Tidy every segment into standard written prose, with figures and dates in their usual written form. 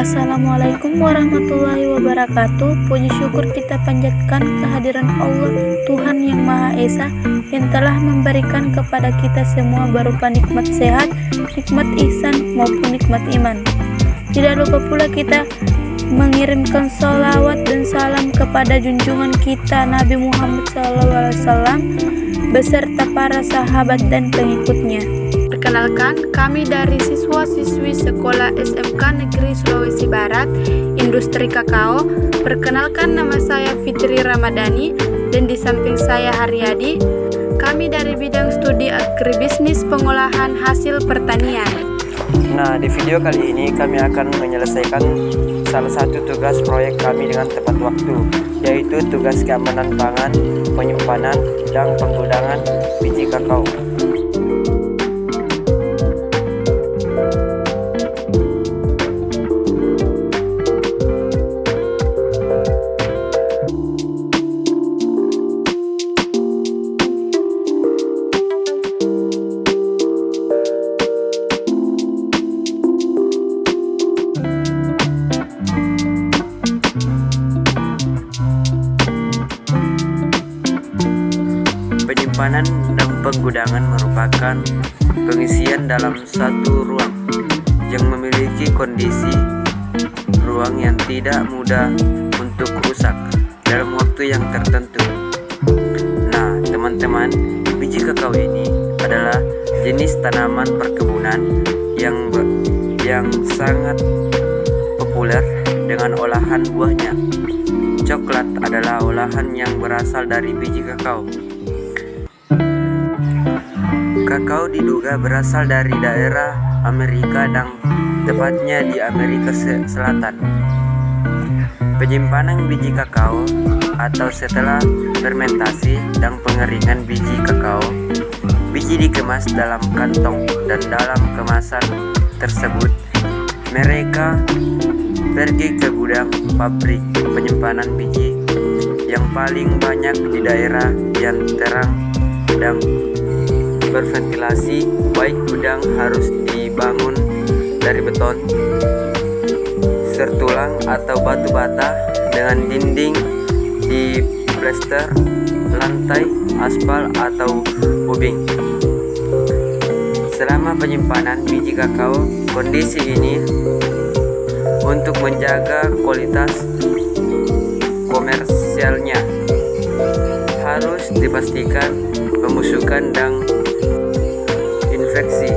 Assalamualaikum warahmatullahi wabarakatuh. Puji syukur kita panjatkan kehadiran Allah, Tuhan yang Maha Esa, yang telah memberikan kepada kita semua berupa nikmat sehat, nikmat ihsan maupun nikmat iman. Tidak lupa pula kita mengirimkan salawat dan salam kepada junjungan kita Nabi Muhammad SAW beserta para sahabat dan pengikutnya. Perkenalkan, kami dari siswa-siswi Sekolah SMK Negeri Sulawesi Barat, Industri Kakao. Perkenalkan, nama saya Fitri Ramadhani dan di samping saya Haryadi. Kami dari bidang studi agribisnis pengolahan hasil pertanian. Nah, di video kali ini kami akan menyelesaikan salah satu tugas proyek kami dengan tepat waktu, yaitu tugas keamanan pangan, penyimpanan, dan penggudangan biji kakao. Penyimpanan dan penggudangan merupakan pengisian dalam satu ruang yang memiliki kondisi ruang yang tidak mudah untuk rusak dalam waktu yang tertentu. Nah, teman-teman, biji kakao ini adalah jenis tanaman perkebunan yang sangat populer dengan olahan buahnya. Coklat adalah olahan yang berasal dari biji kakao. Kakao diduga berasal dari daerah Amerika dan tepatnya di Amerika Selatan. Penyimpanan biji kakao atau setelah fermentasi dan pengeringan biji kakao, biji dikemas dalam kantong dan dalam kemasan tersebut mereka pergi ke gudang pabrik penyimpanan biji yang paling banyak di daerah yang terang dan berventilasi. Baik gudang harus dibangun dari beton, sertulang atau batu bata dengan dinding di plester, lantai, aspal atau ubing. Selama penyimpanan biji kakao, kondisi ini untuk menjaga kualitas komersialnya harus dipastikan pembusukan dan infeksi.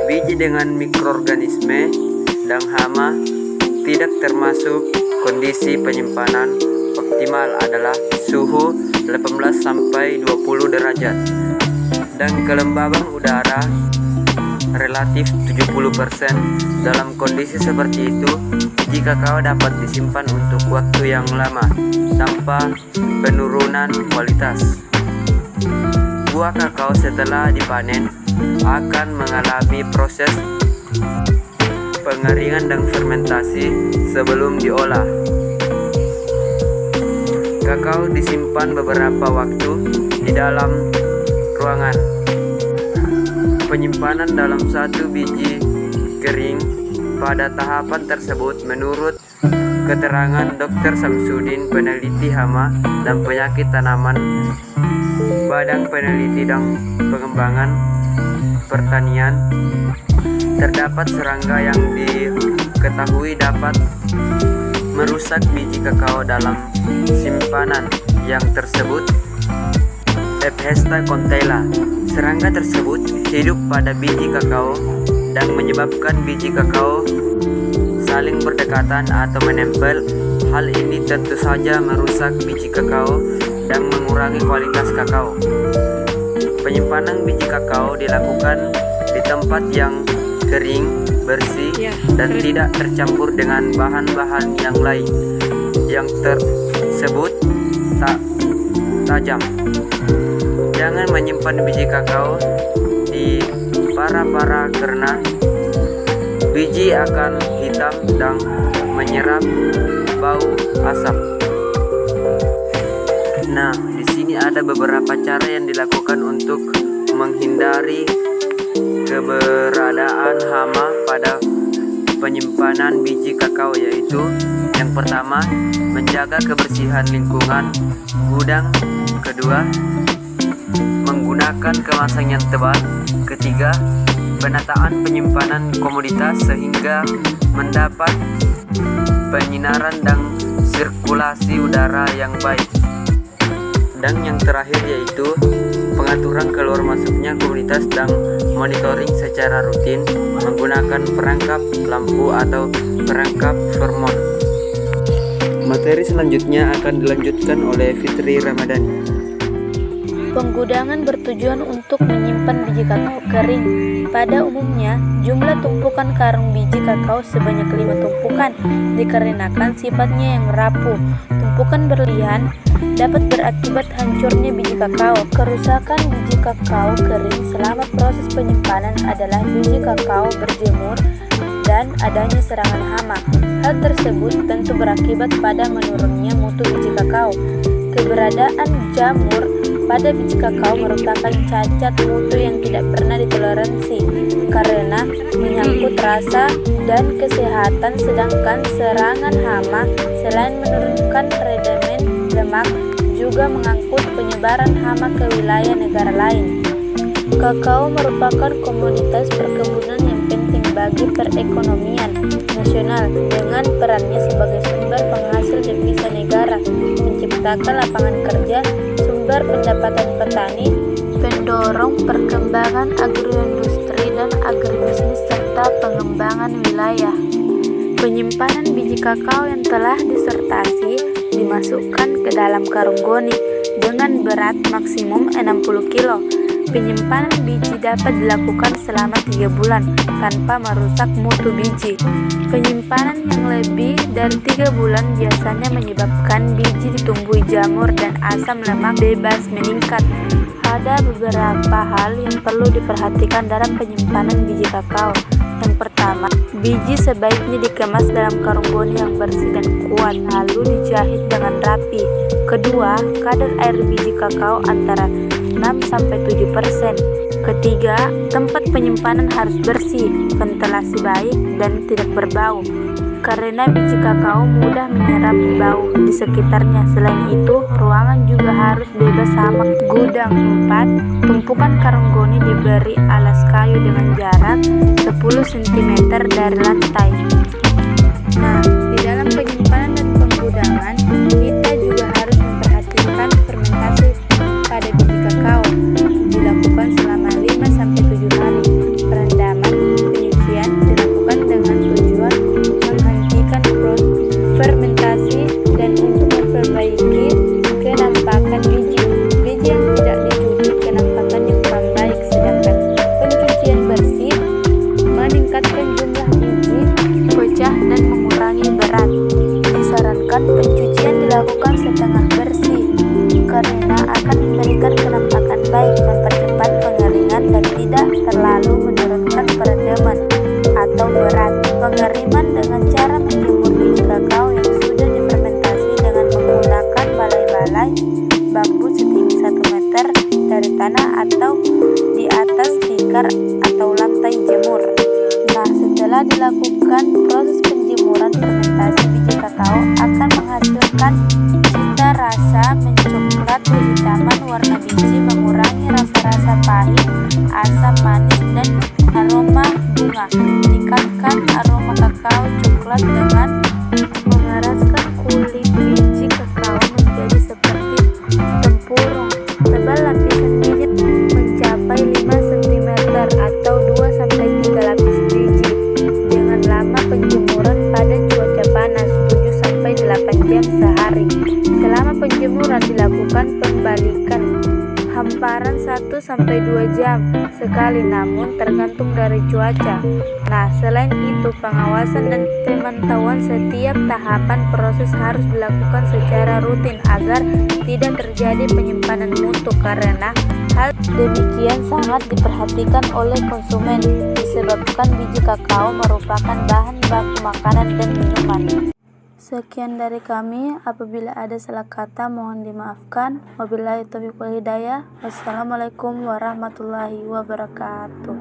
Biji dengan mikroorganisme dan hama tidak termasuk. Kondisi penyimpanan optimal adalah suhu 18 sampai 20 derajat dan kelembaban udara relatif 70%. Dalam kondisi seperti itu, biji kakao dapat disimpan untuk waktu yang lama tanpa penurunan kualitas. Buah kakao setelah dipanen akan mengalami proses pengeringan dan fermentasi sebelum diolah. Kakao disimpan beberapa waktu di dalam ruangan. Penyimpanan dalam satu biji kering pada tahapan tersebut menurut keterangan Dr. Samsudin, peneliti hama dan penyakit tanaman Badan Peneliti dan Pengembangan Pertanian, terdapat serangga yang diketahui dapat merusak biji kakao dalam simpanan yang tersebut. Ephesta contella. Serangga tersebut hidup pada biji kakao dan menyebabkan biji kakao saling berdekatan atau menempel. Hal ini tentu saja merusak biji kakao dan mengurangi kualitas kakao. Penyimpanan biji kakao dilakukan di tempat yang kering, bersih, dan tidak tercampur dengan bahan-bahan yang lain yang tersebut tajam. Jangan menyimpan biji kakao di para-para karena biji akan hitam dan menyerap bau asap. Nah, di sini ada beberapa cara yang dilakukan untuk menghindari keberadaan hama pada penyimpanan biji kakao, yaitu yang pertama, menjaga kebersihan lingkungan gudang; kedua, menggunakan kemasan yang tebal; ketiga, penataan penyimpanan komoditas sehingga mendapat penyinaran dan sirkulasi udara yang baik; dan yang terakhir yaitu pengaturan keluar masuknya komoditas dan monitoring secara rutin menggunakan perangkap lampu atau perangkap fermon. Materi selanjutnya akan dilanjutkan oleh Fitri Ramadhani. Penggudangan bertujuan untuk menyimpan biji kakao kering. Pada umumnya, jumlah tumpukan karung biji kakao sebanyak 5 tumpukan, dikarenakan sifatnya yang rapuh. Tumpukan berlian dapat berakibat hancurnya biji kakao. Kerusakan biji kakao kering selama proses penyimpanan adalah biji kakao berjemur dan adanya serangan hama. Hal tersebut tentu berakibat pada menurunnya mutu biji kakao. Keberadaan jamur pada biji kakao merupakan cacat mutu yang tidak pernah ditoleransi karena menyangkut rasa dan kesehatan, sedangkan serangan hama selain menurunkan rendemen lemak juga mengangkut penyebaran hama ke wilayah negara lain. Kakao merupakan komoditas perkebunan yang penting bagi perekonomian nasional dengan perannya sebagai sumber penghasil devisa negara, menciptakan lapangan kerja, sumber pendapatan petani, pendorong perkembangan agroindustri dan agribisnis serta pengembangan wilayah. Penyimpanan biji kakao yang telah disertasi dimasukkan ke dalam karung goni dengan berat maksimum 60 kg. Penyimpanan biji dapat dilakukan selama 3 bulan tanpa merusak mutu biji. Penyimpanan yang lebih dari 3 bulan biasanya menyebabkan biji ditumbuhi jamur dan asam lemak bebas meningkat. Ada beberapa hal yang perlu diperhatikan dalam penyimpanan biji kakao. Yang pertama, biji sebaiknya dikemas dalam karung goni yang bersih dan kuat, lalu dijahit dengan rapi. Kedua, kadar air biji kakao antara 6-7%. Ketiga, tempat penyimpanan harus bersih, ventilasi baik, dan tidak berbau, karena biji kakao mudah menyerap bau di sekitarnya. Selain itu, ruangan juga harus bebas hama. Gudang 4. Tumpukan karung goni diberi alas kayu dengan jarak 10 cm dari lantai. Nah, di dalam penyimpanan dan penggudangan, kita juga harus memperhatikan fermentasi pada biji kakao. Dilakukan selama 5-7 hari. Perendaman penyucian dilakukan dengan tujuan menghentikan fermentasi dan untuk memperbaiki kenampakan biji. Biji yang tidak dicuci kenampakannya kurang baik, sedangkan pencucian bersih meningkatkan jumlah biji pecah dan mengurangi berat. Disarankan pencucian dilakukan setengah bersih karena akan memberikan kenampakan baik, mempercepat pengeringan dan tidak terlalu menurunkan perendaman atau berat. Pengeriman dengan cara menjemur biji kakao yang sudah difermentasi dengan menggunakan balai-balai bambu setinggi 1 meter dari tanah atau di atas tikar atau lantai jemur. Nah, setelah dilakukan proses penjemuran, fermentasi biji kakao akan menghasilkan cita rasa mencoklat, kehitaman warna biji, mengurangi rasa-rasa pahit, asam manis, dan aroma bunga. Meningkatkan aroma kakao coklat dengan mengeraskan kulit biji kakao menjadi seperti tempurung. Tebal lapisan biji mencapai 5 cm atau 2-3 lapis biji. Dengan lama penjemuran pada cuaca panas 7-8 jam sehari. Selama penjemuran dilakukan pembalikan hamparan 1-2 jam sekali, namun tergantung dari cuaca. Nah, selain itu pengawasan dan pemantauan setiap tahapan proses harus dilakukan secara rutin agar tidak terjadi penyimpanan mutu, karena hal demikian sangat diperhatikan oleh konsumen disebabkan biji kakao merupakan bahan baku makanan dan minuman. Sekian dari kami, apabila ada salah kata mohon dimaafkan. Wabillahi taufiq wal hidayah. Wassalamualaikum warahmatullahi wabarakatuh.